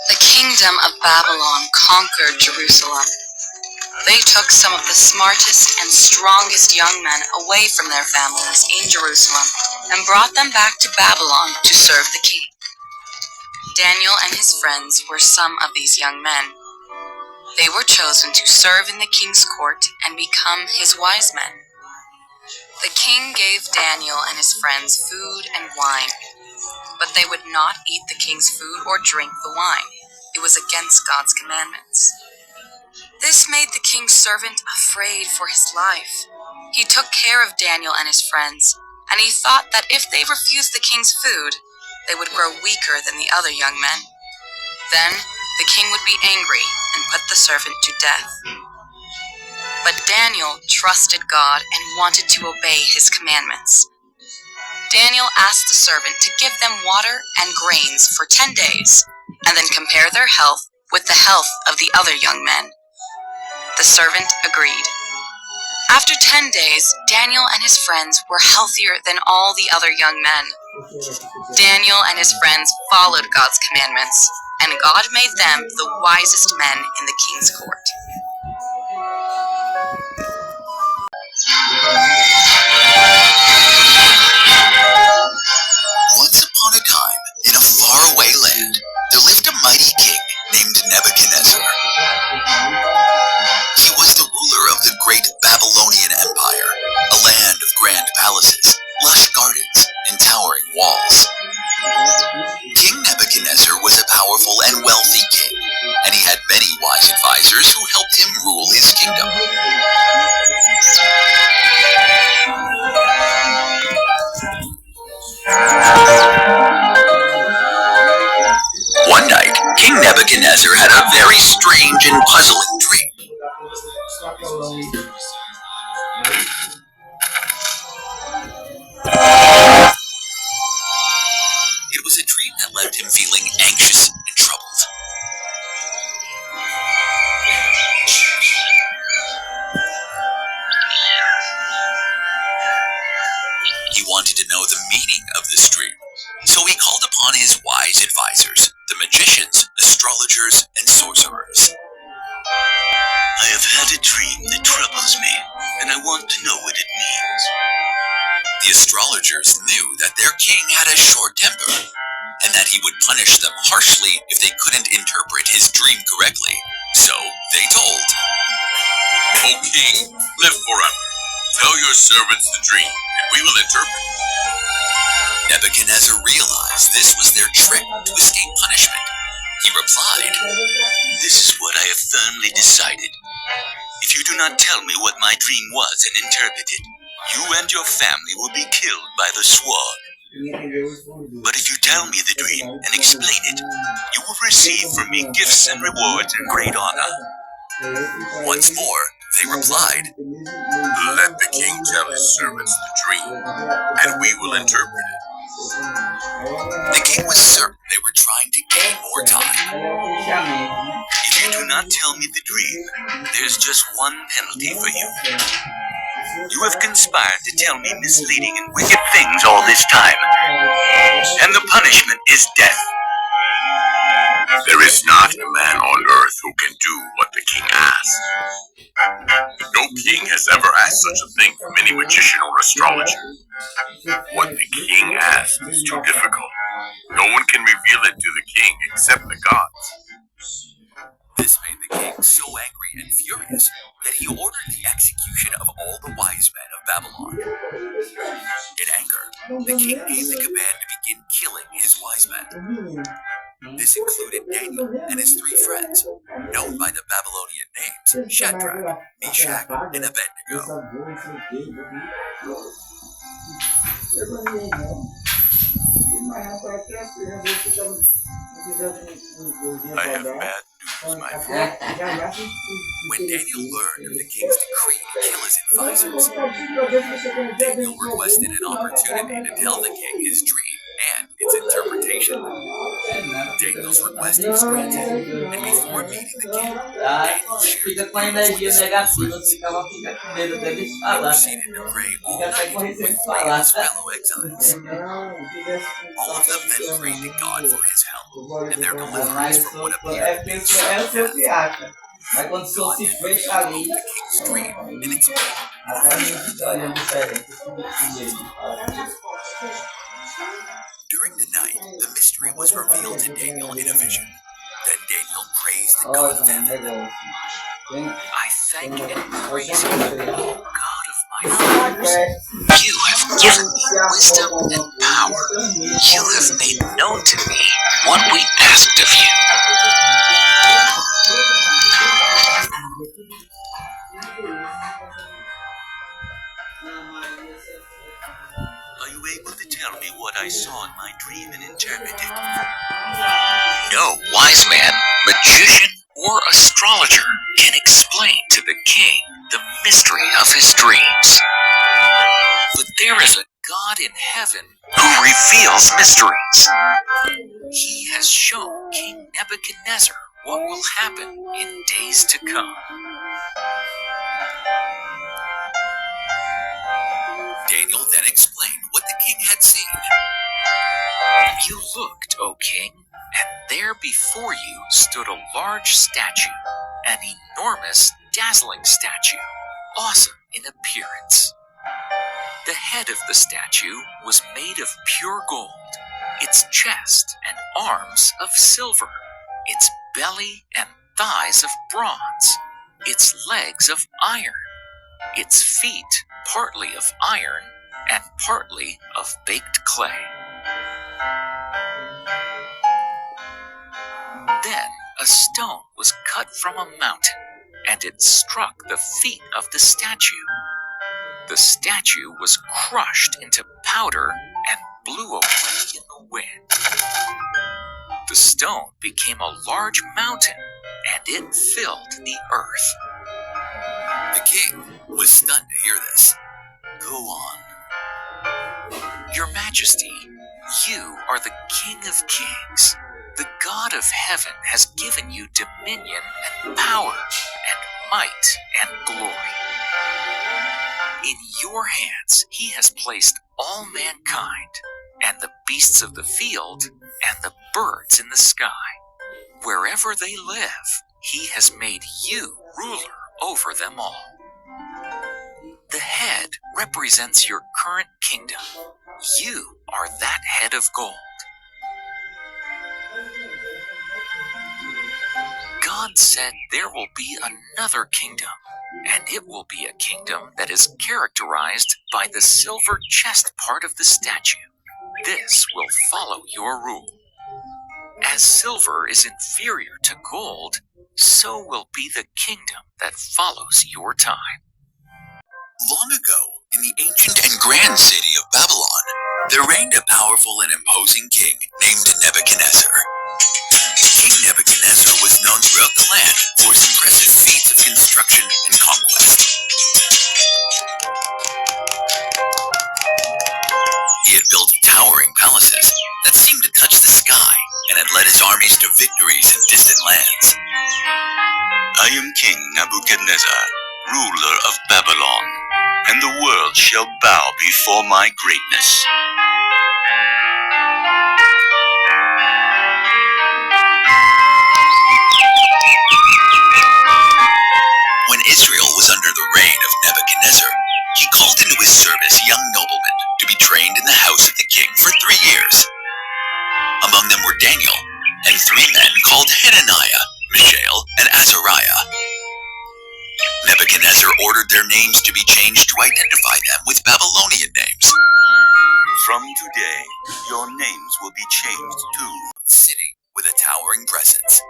The kingdom of Babylon conquered Jerusalem. They took some of the smartest and strongest young men away from their families in Jerusalem and brought them back to Babylon to serve the king. Daniel and his friends were some of these young men. They were chosen to serve in the king's court and become his wise men. The king gave Daniel and his friends food and wine, but they would not eat the king's food or drink the wine. It was against God's commandments. This made the king's servant afraid for his life. He took care of Daniel and his friends, and he thought that if they refused the king's food, they would grow weaker than the other young men. Then the king would be angry and put the servant to death. But Daniel trusted God and wanted to obey his commandments. Daniel asked the servant to give them water and grains for 10 days, and then compare their health with the health of the other young men. The servant agreed. After 10 days, Daniel and his friends were healthier than all the other young men. Daniel and his friends followed God's commandments, and God made them the wisest men in the king's court. Once upon a time, in a faraway land, there lived a mighty king named Nebuchadnezzar. He was the ruler of the great Babylonian Empire, a land of grand palaces, lush gardens, and towering walls. King Nebuchadnezzar was a powerful and wealthy king, and he had many wise advisors who helped him rule his kingdom. One night, King Nebuchadnezzar had a very strange and puzzling dream. It was a dream that left him feeling anxious and troubled. He wanted to know the meaning of this dream, so he called upon his wise advisors, the magicians, astrologers, and sorcerers. I have had a dream that troubles me, and I want to know what it means. The astrologers knew that their king had a short temper, and that he would punish them harshly if they couldn't interpret his dream correctly. So they told, O king, live forever. Tell your servants the dream, and we will interpret it. Nebuchadnezzar realized this was their trick to escape punishment. He replied, This is what I have firmly decided. If you do not tell me what my dream was and interpret it, you and your family will be killed by the sword. But if you tell me the dream and explain it, you will receive from me gifts and rewards and great honor. Once more, they replied, Let the king tell his servants the dream, and we will interpret it. The king was certain they were trying to gain more time. If you do not tell me the dream, there's just one penalty for you. You have conspired to tell me misleading and wicked things all this time, and the punishment is death. There is not a man on earth who can do what the king asks. No king has ever asked such a thing from any magician or astrologer. What the king asks is too difficult. No one can reveal it to the king except the gods. This made the king so angry and furious that he ordered the execution of all the wise men of Babylon. In anger, the king gave the command to begin killing his wise men. This included Daniel and his 3 friends, known by the Babylonian names Shadrach, Meshach, and Abednego. I have bad news, my friend. When Daniel learned of the king's decree to kill his advisors, Daniel requested an opportunity to tell the king his dream and its interpretation. patiently. Daniel's request was granted, and before meeting the king, Daniel shared the news with his friends. He proceeded to pray all night with 3 of his fellow exiles. All of them then prayed to God for his help and their deliverance from what appeared to be certain death. God then revealed the king's dream and its meaning. During the night, the mystery was revealed to Daniel in a vision. Then Daniel praised the God of heaven. I thank and praise you, God of my fathers. You have given me wisdom and power. You have made known to me what we asked of you. Are you able to tell me what I saw in my dream and interpreted? No wise man, magician, or astrologer can explain to the king the mystery of his dreams. But there is a God in heaven who reveals mysteries. He has shown King Nebuchadnezzar what will happen in days to come. Daniel then explained what the king had seen. You looked, O king, and there before you stood a large statue, an enormous, dazzling statue, awesome in appearance. The head of the statue was made of pure gold, its chest and arms of silver, its belly and thighs of bronze, its legs of iron, its feet partly of iron and partly of baked clay. Then a stone was cut from a mountain, and it struck the feet of the statue. The statue was crushed into powder and blew away in the wind. The stone became a large mountain, and it filled the earth. The king was stunned to hear this. Go on. Your Majesty, you are the King of Kings. The God of heaven has given you dominion and power and might and glory. In your hands he has placed all mankind, and the beasts of the field, and the birds in the sky. Wherever they live, he has made you ruler over them all. The head represents your current kingdom. You are that head of gold. God said there will be another kingdom, and it will be a kingdom that is characterized by the silver chest part of the statue. This will follow your rule. As silver is inferior to gold, so will be the kingdom that follows your time. Long ago, in the ancient and grand city of Babylon, there reigned a powerful and imposing king named Nebuchadnezzar. King Nebuchadnezzar was known throughout the land for his impressive feats of construction and conquest. He had built towering palaces that seemed to touch the sky and had led his armies to victories in distant lands. I am King Nebuchadnezzar, ruler of Babylon, and the world shall bow before my greatness. When Israel was under the reign of Nebuchadnezzar, he called into his service young noblemen to be trained in the house of the king for 3 years. Among them were Daniel and 3 men called Hananiah, Mishael, and Azariah. Nebuchadnezzar ordered their names to be changed to identify them with Babylonian names. From today, your names will be changed to City with a towering presence.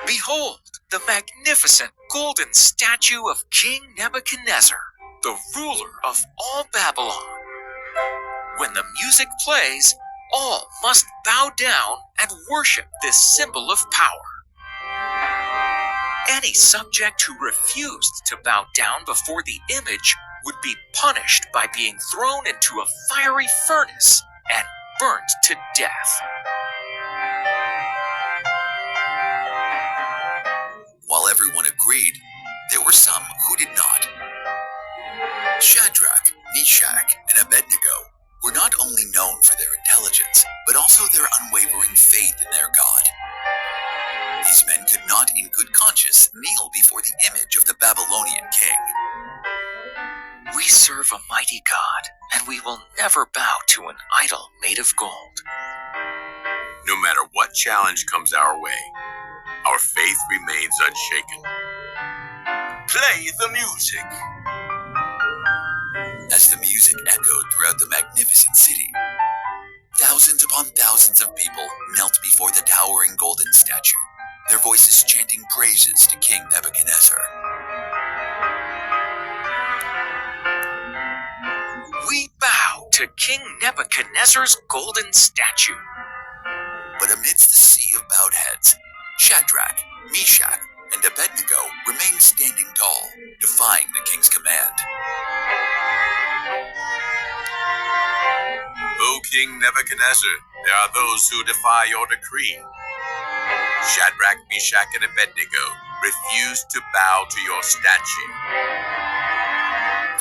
Behold, the magnificent golden statue of King Nebuchadnezzar, the ruler of all Babylon. When the music plays, all must bow down and worship this symbol of power. Any subject who refused to bow down before the image would be punished by being thrown into a fiery furnace and burnt to death. While everyone agreed, there were some who did not. Shadrach, Meshach, and Abednego were not only known for their intelligence, but also their unwavering faith in their God. These men could not in good conscience kneel before the image of the Babylonian king. We serve a mighty God, and we will never bow to an idol made of gold. No matter what challenge comes our way, our faith remains unshaken. Play the music. As the music echoed throughout the magnificent city, thousands upon thousands of people knelt before the towering golden statue, their voices chanting praises to King Nebuchadnezzar. We bow to King Nebuchadnezzar's golden statue. But amidst the sea of bowed heads, Shadrach, Meshach, and Abednego remained standing tall, defying the king's command. O King Nebuchadnezzar, there are those who defy your decree. Shadrach, Meshach, and Abednego refuse to bow to your statue.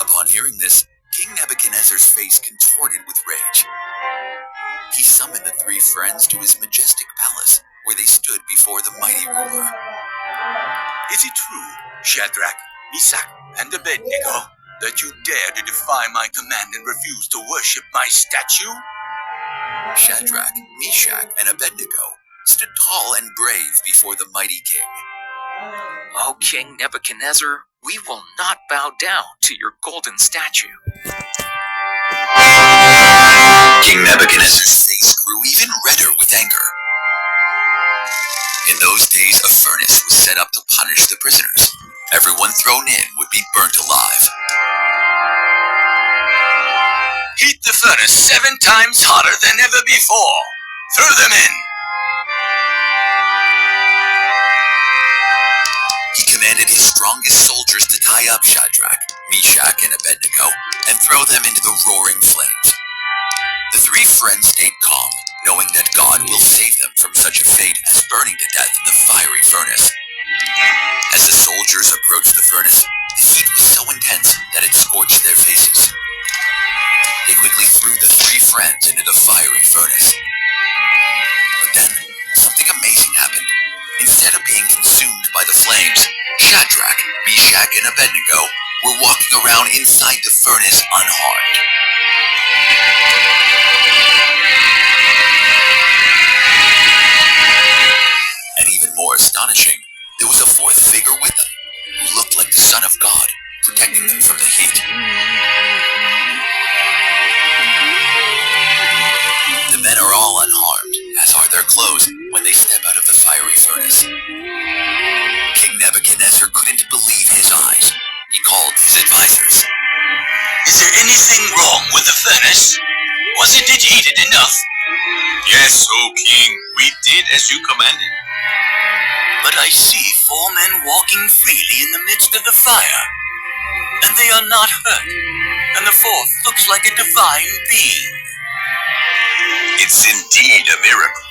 Upon hearing this, King Nebuchadnezzar's face contorted with rage. He summoned the three friends to his majestic palace, where they stood before the mighty ruler. Is it true, Shadrach, Meshach, and Abednego, that you dare to defy my command and refuse to worship my statue? Shadrach, Meshach, and Abednego stood tall and brave before the mighty king. O King Nebuchadnezzar, we will not bow down to your golden statue. King Nebuchadnezzar's face grew even redder with anger. In those days, a furnace was set up to punish the prisoners. Everyone thrown in would be burnt alive. Heat the furnace 7 times hotter than ever before. Throw them in. He commanded his strongest soldiers to tie up Shadrach, Meshach, and Abednego and throw them into the roaring flames. The three friends stayed calm, knowing that God will save them from such a fate as burning to death in the fiery furnace. As the soldiers approached the furnace, the heat was so intense that it scorched their faces. They quickly threw the three friends into the fiery furnace. But then, something amazing happened. Instead of being consumed by the flames, Shadrach, Meshach, and Abednego were walking around inside the furnace unharmed. And even more astonishing, there was a fourth figure with them, who looked like the Son of God, protecting them from the heat. The men are all unharmed, as are their clothes, when they step out of the fiery furnace. King Nebuchadnezzar couldn't believe his eyes. He called his advisors. Is there anything wrong with the furnace? Wasn't it heated enough? Yes, O King, we did as you commanded. But I see 4 men walking freely in the midst of the fire. And they are not hurt. And the 4th looks like a divine being. It's indeed a miracle.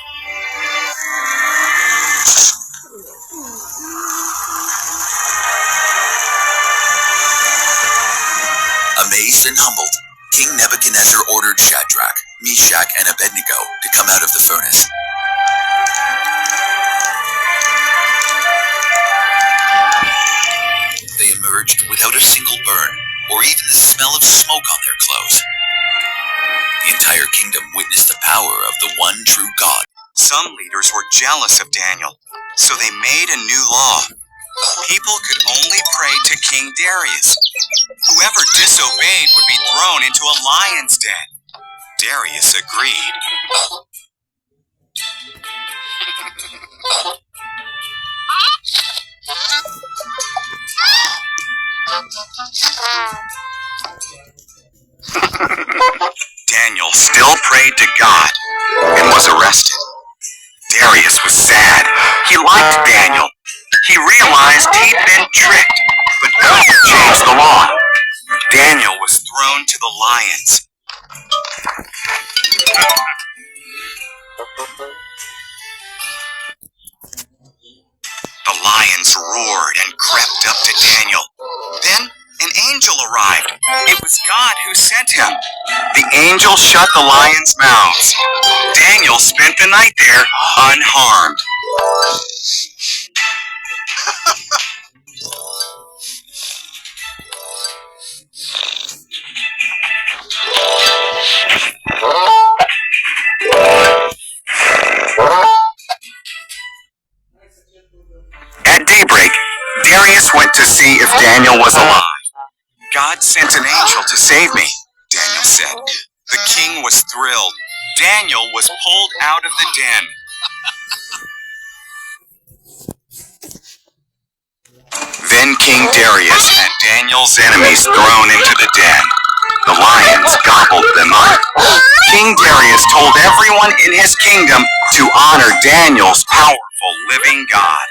Amazed and humbled, King Nebuchadnezzar ordered Shadrach, Meshach, and Abednego to come out of the furnace. They emerged without a single burn, or even the smell of smoke on their clothes. The entire kingdom witnessed the power of the one true God. Some leaders were jealous of Daniel, so they made a new law. People could only pray to King Darius. Whoever disobeyed would be thrown into a lion's den. Darius agreed. Daniel still prayed to God and was arrested. Darius was sad. He liked Daniel. He realized lions. The lions roared and crept up to Daniel. Then an angel arrived. It was God who sent him. The angel shut the lions' mouths. Daniel spent the night there unharmed. At daybreak, Darius went to see if Daniel was alive. God sent an angel to save me, Daniel said. The king was thrilled. Daniel was pulled out of the den. Then King Darius had Daniel's enemies thrown into the den. The lions gobbled them up. King Darius told everyone in his kingdom to honor Daniel's powerful living God.